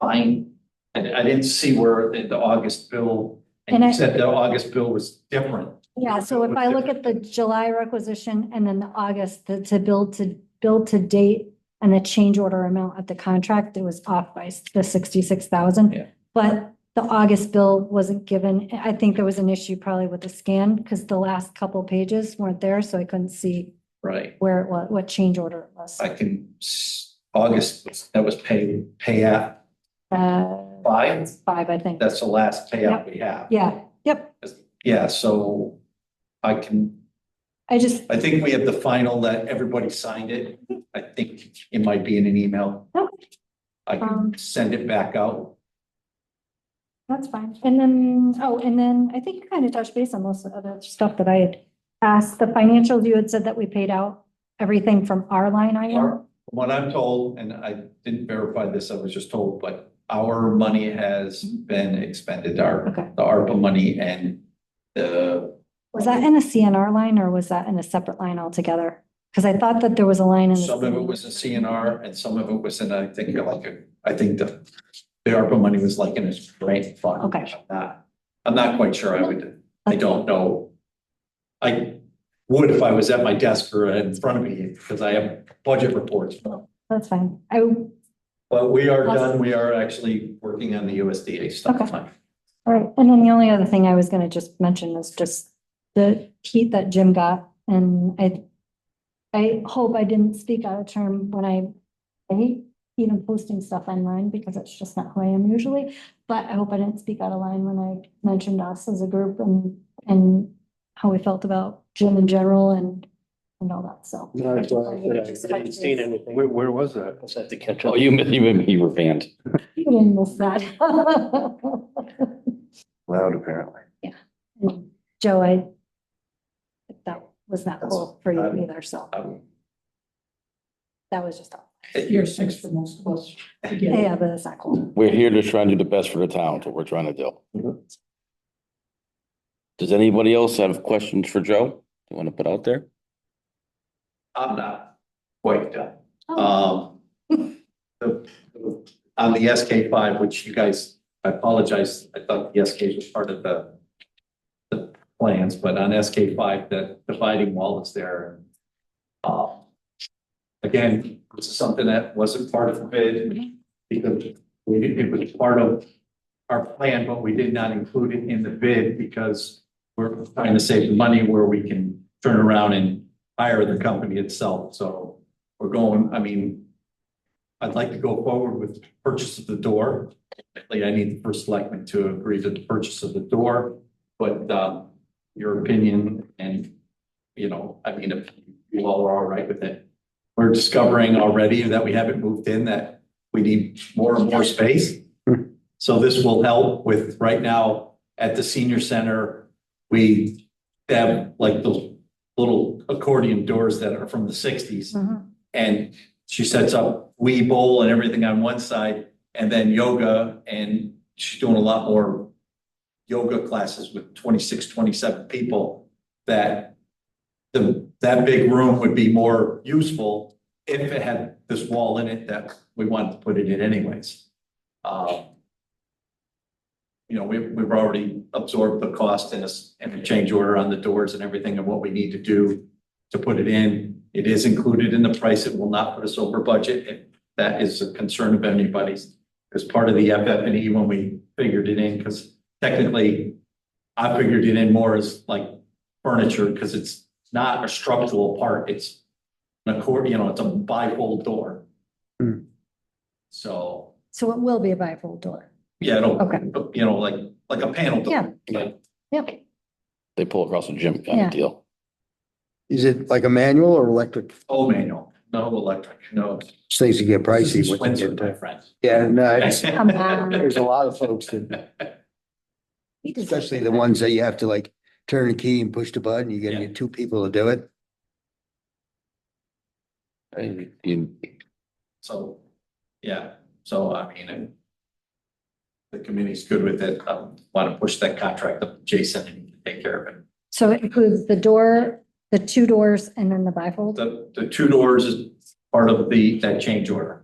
fine. I didn't see where the August bill, and And you I- said the August bill was different. Yeah, so if I look at the July requisition and then the August, to build to date and the change order amount of the contract, it was off by the 66,000. Yeah. But the August bill wasn't given. I think there was an issue probably with the scan because the last couple pages weren't there, so I couldn't see Right. where it was, what change order it was. August, that was pay at Uh, five. it's five, I think. That's the last payout we have. Yeah, yep. Yeah, so I think we have the final that everybody signed it. I think it might be in an email. Okay. I can send it back out. That's fine. And then I think you kind of touched base on most of the other stuff that I had asked. The financials, you had said that we paid out everything from our line item. From what I'm told, and I didn't verify this, I was just told, but our money has been expended, Okay. the ARPA money and the, Was that in a CNR line or was that in a separate line altogether? Because I thought that there was a line in. the some of it was in CNR and some of it was in, I think the ARPA money was like in a grant fund. Okay. I'm not quite sure. I don't know. I would if I was at my desk or in front of me, because I have budget reports. That's fine. But we are Awesome. done. We are actually working on the USDA stuff. Okay. All right, and then the only other thing I was gonna just mention was just the heat that Jim got, and I hope I didn't speak out of term when I hate even posting stuff online because it's just not who I am usually, but I hope I didn't speak out of line when I mentioned us as a group and how we felt about Jim in general and all that, so. No, it's all right. I didn't see anything. Where was that? I had to catch Oh, up. you were banned. You didn't miss that. Loud, apparently. And Joe, that was not cool for you either, so that was just. You're six for most of us. Yeah, but it's not cool. We're here to try and do the best for the town, is what we're trying to do. Does anybody else have questions for Joe you want to put out there? I'm not quite done. Oh. On the SK5, which you guys, I apologize, I thought the SK was part of the plans, but on SK5, the dividing wall is there. Again, this is something that wasn't part of the bid because it was part of our plan, but we did not include it in the bid because we're trying to save money where we can turn around and hire the company itself. So we're going, I'd like to go forward with purchase of the door. I need the first selectman to agree to the purchase of the door, but your opinion and, if you all are all right with it. We're discovering already that we haven't moved in, that we need more and more space. So this will help with right now at the senior center, we have like those little accordion doors that are from the 60s. Mhm. And she sets up Wii Bowl and everything on one side and then yoga. And she's doing a lot more yoga classes with 26, 27 people that that big room would be more useful if it had this wall in it that we wanted to put it in anyways. We've already absorbed the cost and a change order on the doors and everything and what we need to do to put it in. It is included in the price. It will not put us over budget. If that is a concern of anybody's, because part of the FF&E when we figured it in, because technically I figured it in more as like furniture because it's not a structural part. It's an accordion, it's a bifold door. So, So it will be a bifold door. yeah, it'll, Okay. like a panel door. Yeah. Yep. They pull across the gym kind Yeah. of deal. Is it like a manual or electric? All manual, no electric, no. Things to get This is pricey. when you Windsor, get my there. friend. Yeah, no, it's, Come on. there's a lot of folks that, Especially the ones that you have to like turn a key and push the button, you gotta Yeah. get two people to do it. So, yeah, so I mean, the committee's good with it. Want to push that contract up to Jason and he can take care of it. So it includes the door, the two doors, and then the bifold? The two doors is part of that change order.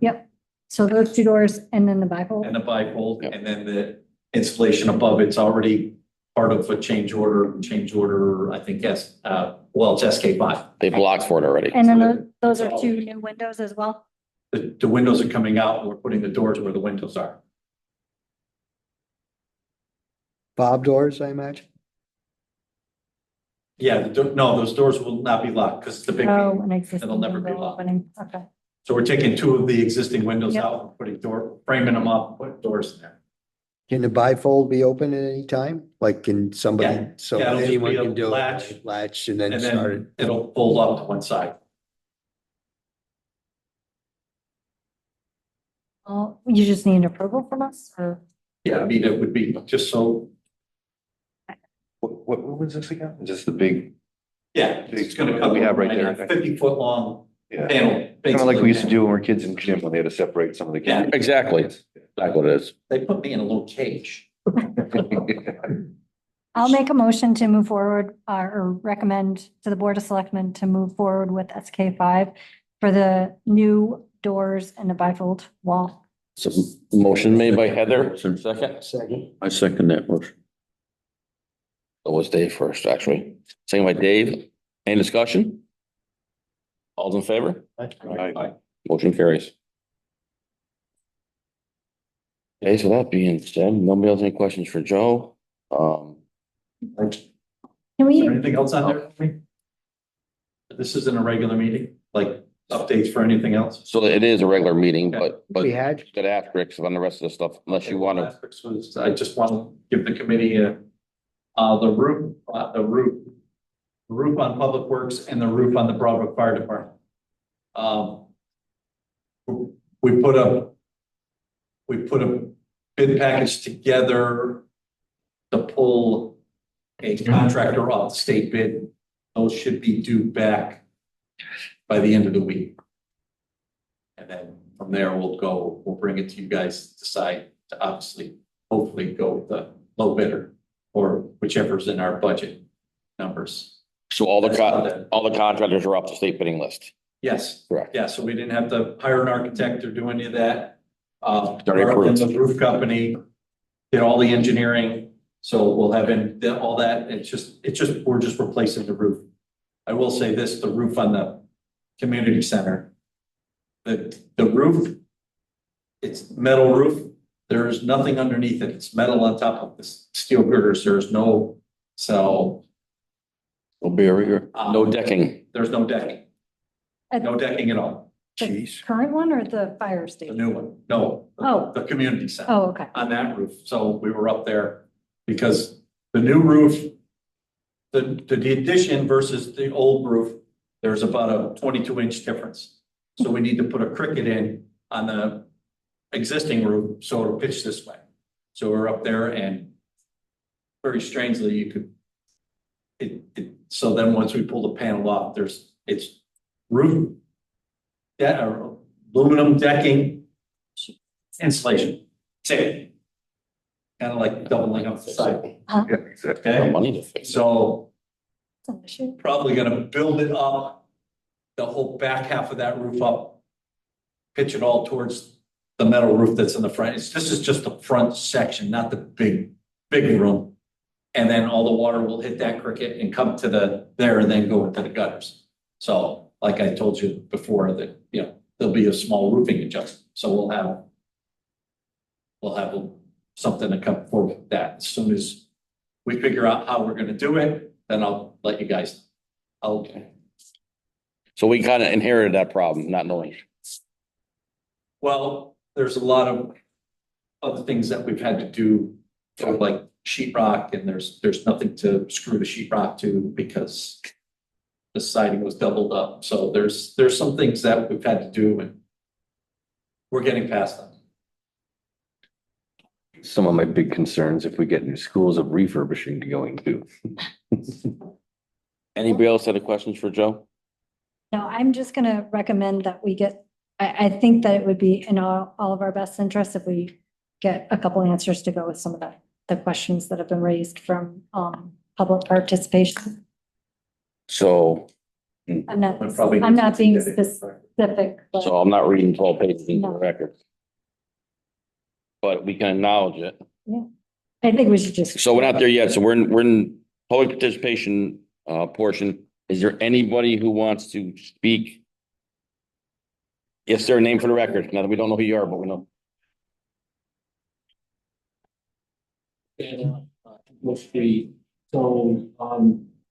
So those two doors and then the bifold? And the bifold, Yep. and then the installation above, it's already part of a change order, I think, yes, well, it's SK5. They blocked for it already. And then those are two new windows as well? The windows are coming out, and we're putting the doors where the windows are. Fob doors, I imagine. Yeah, no, those doors will not be locked, because it's the big, Oh, an existing It'll never be window locked. opening, okay. so we're taking two of the existing windows Yep. out, framing them up, putting doors in there. Can the bifold be open at any time? Like, can somebody, Yeah. so Yeah, it'll just anyone be a can do latch, it? Latch and then And start it. then it'll fold up to one side. Well, you just need approval from us or? Yeah, I mean, it would be just so, What room is this again? Is this the big, yeah, it's gonna come. We have right there. 50-foot long yeah, panel. kind of like we used to basically. do when we were kids in gym, when they had to separate some of the. Yeah. Exactly. That's what it is. They put me in a little cage. I'll make a motion to move forward or recommend to the Board of Selectmen to move forward with SK5 for the new doors and the bifold wall. So motion made by Heather, second. Second. I second that motion. It was Dave first, actually. Second by Dave. Any discussion? All's in favor? Aye. Motion carries. Okay, so that being said, nobody else any questions for Joe? Can Is we, there anything else on there? for me? This isn't a regular meeting, like updates for anything else? So it is a regular meeting, but We had, got asterisks on the rest of the stuff unless you want to. I just want to give the committee, the roof on Public Works and the roof on the Broadway Fire Department. We put a bid package together to pull a contractor off the state bid. Those should be due back by the end of the week. And then from there, we'll bring it to you guys to decide to obviously, hopefully go with the low bidder or whichever's in our budget numbers. So all the contractors are off the state bidding list. Yes, Correct. yeah, so we didn't have to hire an architect or do any of that. Already approved. The roof company did all the engineering, so we'll have all that. We're just replacing the roof. I will say this, the roof on the community center. The roof, it's metal roof. There is nothing underneath it. It's metal on top of the steel girders. There's no, so. No barrier. No decking. There's no decking. No decking at all. the jeez, current one or the fire The station? new one, no. Oh. The community center. Oh, okay. On that roof. So we were up there because the new roof, the addition versus the old roof, there's about a 22-inch difference. So we need to put a cricket in on the existing roof, so it'll pitch this way. So we're up there and very strangely, so then once we pull the panel off, it's roof, aluminum decking, insulation, same. Kind of like doubling up the side, Yeah, exactly. No okay? money to fix it. So That's an issue. probably gonna build it up, the whole back half of that roof up, pitch it all towards the metal roof that's in the front. This is just the front section, not the big room. And then all the water will hit that cricket and come to there and then go into the gutters. So like I told you before that, there'll be a small roofing adjustment. So we'll have something to come forward with that. As soon as we figure out how we're gonna do it, then I'll let you guys. Okay. So we kind of inherited that problem, not knowing. Well, there's a lot of other things that we've had to do, like sheetrock, and there's nothing to screw the sheetrock to because the siding was doubled up. So there's some things that we've had to do and we're getting past them. some of my big concerns if we get new schools of refurbishing to going to. Anybody else have any questions for Joe? No, I'm just gonna recommend that we get, I think that it would be in all of our best interests if we get a couple answers to go with some of the questions that have been raised from, public participation. So, I'm not, But probably I'm needs not to be being dedicated. specific, but so I'm not reading 12 pages into the No. record. But we can acknowledge it. I think we should just. So we're not there yet. So we're in public participation portion. Is there anybody who wants to speak? Yes, sir. Name for the record. Now that we don't know who you are, but we know. Mostly,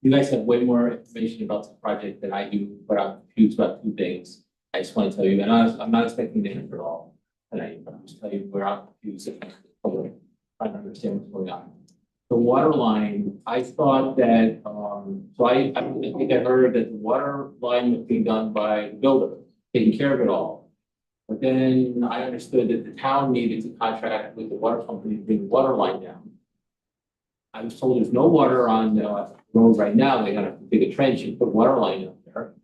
you guys have way more information about the project than I do, but I'm confused about two things. I just want to tell you, and I'm not expecting to answer at all tonight, but I'm just telling you where I'm confused and trying to understand what's going on. The water line, I thought that, so I think I heard that the water line was being done by the builder, taking care of it all. But then I understood that the town needed to contract with the water company to bring the water line down. I was told there's no water on the road right now. They gotta dig a trench and put water line up there.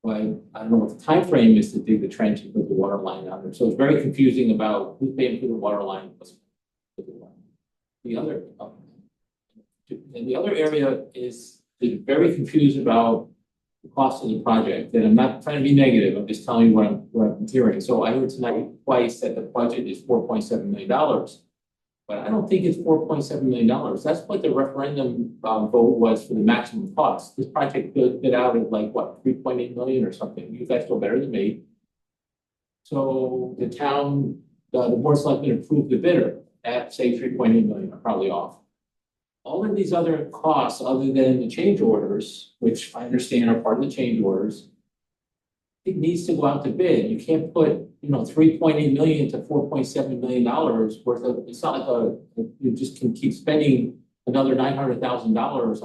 But I don't know what the time frame is to dig the trench and put the water line out there. So it's very confusing about who's paying for the water line. The other, and the other area is very confused about the cost of the project. And I'm not trying to be negative. I'm just telling you what I'm hearing. So I heard tonight twice that the budget is $4.7 million. But I don't think it's $4.7 million. That's what the referendum vote was for the maximum cost. This project bid out at like, what, 3.8 million or something. You guys know better than me. So the town, the board of selectmen approved the bidder at, say, 3.8 million, I'm probably off. All of these other costs, other than the change orders, which I understand are part of the change orders, it needs to go out to bid. You can't put, 3.8 million to $4.7 million worth of, it's not like you just can keep spending another $900,000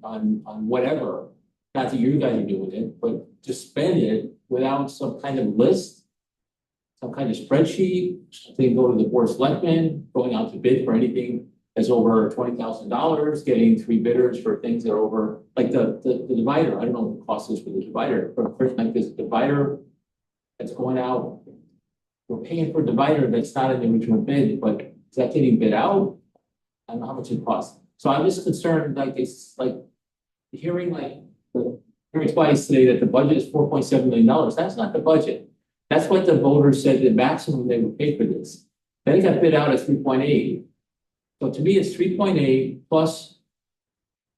on whatever. Not that you guys are doing it, but just spend it without some kind of list, some kind of spreadsheet, something go to the board of selectmen, going out to bid for anything that's over $20,000, getting 3 bidders for things that are over, like the divider. I don't know what the cost is for the divider, but a person like this divider that's going out, we're paying for a divider that's not in the original bid, but is that getting bid out? I don't know how much it costs. So I'm just concerned, like, it's like hearing twice today that the budget is $4.7 million. That's not the budget. That's what the voters said the maximum they would pay for this. Then it got bid out at 3.8. So to me, it's 3.8 plus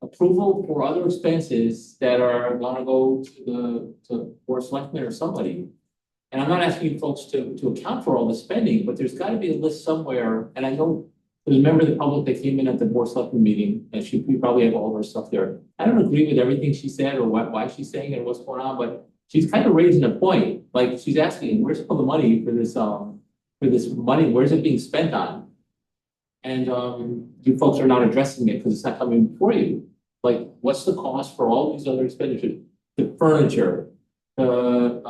approval for other expenses that are gonna go to the board of selectmen or somebody. And I'm not asking you folks to account for all the spending, but there's gotta be a list somewhere. And I know there's a member of the public that came in at the board of selectmen meeting, and we probably have all of her stuff there. I don't agree with everything she said or why she's saying it and what's going on, but she's kind of raising a point. Like, she's asking, where's all the money for this money? Where's it being spent on? And you folks are not addressing it because it's not coming before you. Like, what's the cost for all these other expenditures? The furniture, the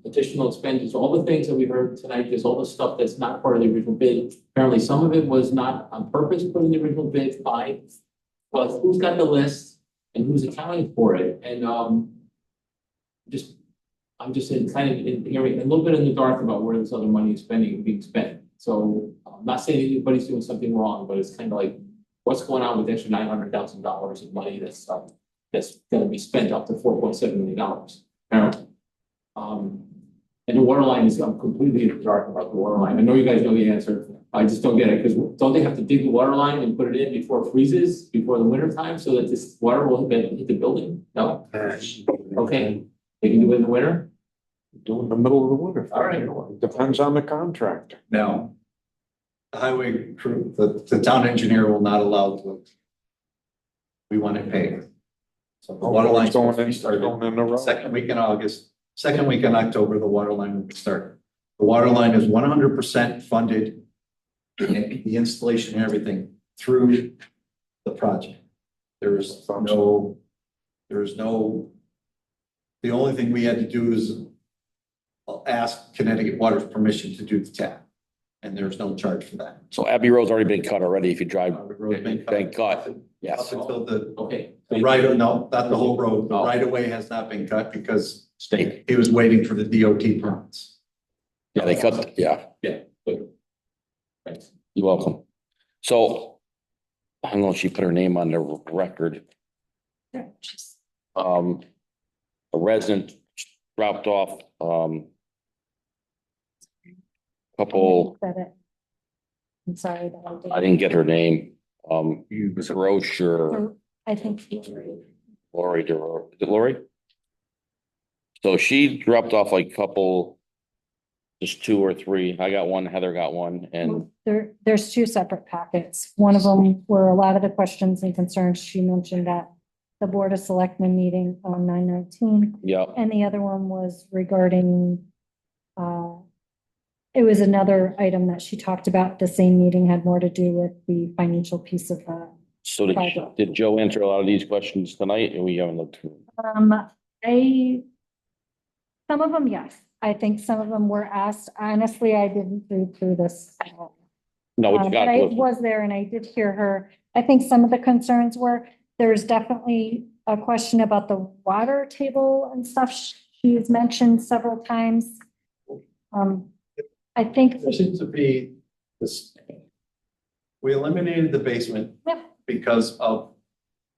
additional expenditures, all the things that we heard tonight, there's all the stuff that's not part of the original bid. Apparently, some of it was not on purpose put in the original bid, fine. But who's got the list and who's accounting for it? And I'm just hearing a little bit in the dark about where this other money is being spent. So I'm not saying anybody's doing something wrong, but it's kind of like, what's going on with the extra $900,000 of money that's going to be spent up to $4.7 million apparently. And the water line is, I'm completely in the dark about the water line. I know you guys know the answer. I just don't get it, because don't they have to dig the water line and put it in before it freezes, before the winter time, so that this water will hit the building? No? Okay, they can do it in the winter? Do in the middle of the winter. All right. Depends on the contractor. Now, the highway crew, the town engineer will not allow to. We want it paid. So the water line's going going in the road. second week in August, second week in October, the water line will start. The water line is 100% funded, and the installation and everything through the project. There's no, the only thing we had to do is ask Connecticut Water's permission to do the tap. and there's no charge for that. So Abbey Road's already been cut already if you drive. The road's been cut. Thank God. Yes. Up until the Okay. right, no, not the whole road, the right of way has not been cut because State. he was waiting for the DOT permits. Yeah, they cut, yeah, Thanks. you're welcome. So I don't know if she put her name on the record. A resident dropped off, couple, Said it. I'm sorry that I didn't get her name, He was a brochure, I think. Lori, is it Lori? So she dropped off like couple, just two or three. I got one, Heather got one, and There's two separate packets. One of them were a lot of the questions and concerns she mentioned at the Board of Selectmen meeting on 9/19. yeah, And the other one was regarding, it was another item that she talked about at the same meeting, had more to do with the financial piece of the. so did Joe answer a lot of these questions tonight, and we haven't looked through? Some of them, yes. I think some of them were asked. Honestly, I didn't read through this. No, what you But got? I was there and I did hear her. I think some of the concerns were, there's definitely a question about the water table and stuff she's mentioned several times. I think, There seems to be this. We eliminated the basement Yep. because of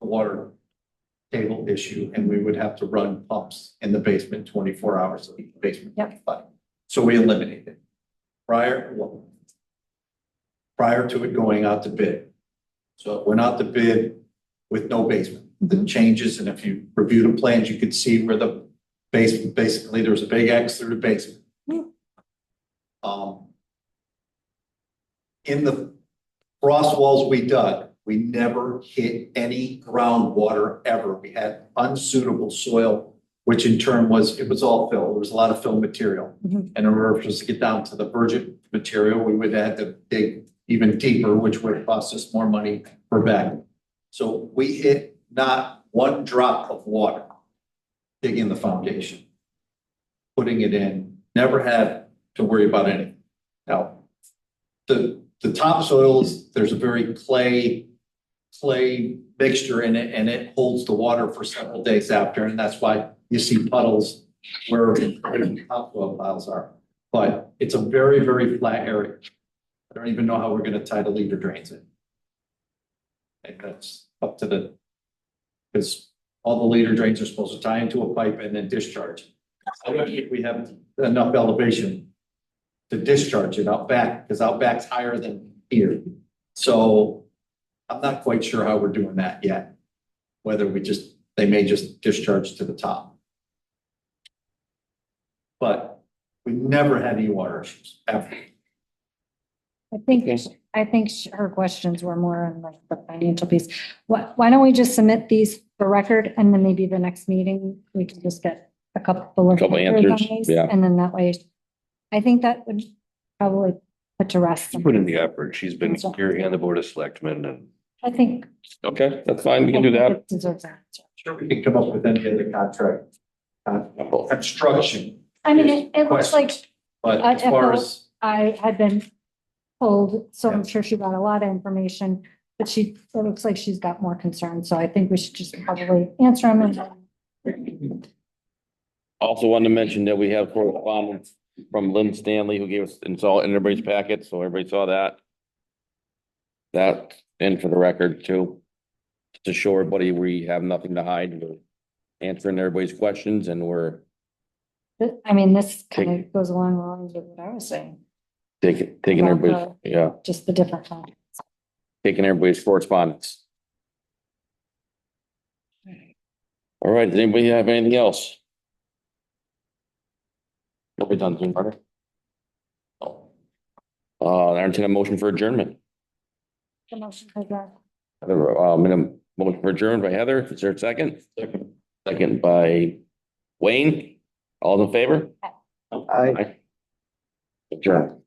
the water table issue, and we would have to run pumps in the basement 24 hours a week, basement. Yep. So we eliminated it. Prior to it going out to bid. So it went out to bid with no basement. The changes, and if you review the plans, you could see where the basement, basically, there was a big X through the basement. In the frost walls we dug, we never hit any groundwater ever. We had unsuitable soil, which in turn it was all fill. There was a lot of fill material. Mhm. And in order for us to get down to the virgin material, we would have to dig even deeper, which would cost us more money per bag. So we hit not one drop of water digging the foundation, putting it in, never had to worry about anything. Now, the topsoils, there's a very clay mixture in it, and it holds the water for several days after, and that's why you see puddles where the topsoil piles are. But it's a very, very flat area. I don't even know how we're gonna tie the leader drains in. And that's up to because all the leader drains are supposed to tie into a pipe and then discharge. I don't think we have enough elevation to discharge it out back, because out back's higher than here. So I'm not quite sure how we're doing that yet. Whether they may just discharge to the top. But we never had any water issues ever. I think her questions were more on like the financial piece. Why don't we just submit these for record, and then maybe the next meeting, we can just get a couple of Couple answers on answers, these, yeah. and then that way, I think that would probably put to rest. She put in the effort. She's been here and the Board of Selectmen, and I think. Okay, that's fine, we can do that. it deserves that. Sure, we can come up with any other contract. Construction, I mean, it looks like but as far as, I had been told, so I'm Yeah. sure she got a lot of information, but it looks like she's got more concerns, so I think we should just probably answer them and. Also wanted to mention that we have correspondence from Lynn Stanley, who gave us, it's all in everybody's packet, so everybody saw that. That, and for the record too, to show everybody we have nothing to hide, we're answering everybody's questions, and we're I mean, this kind of goes along with what I was saying, taking About everybody's, yeah, just the different times. taking everybody's correspondence. All right, does anybody have anything else? What we done, Jim Carter? I entertain a motion for adjournment. The motion for that. Motion for adjournment by Heather, is there a second? Second by Wayne, all in favor? I Adjourn.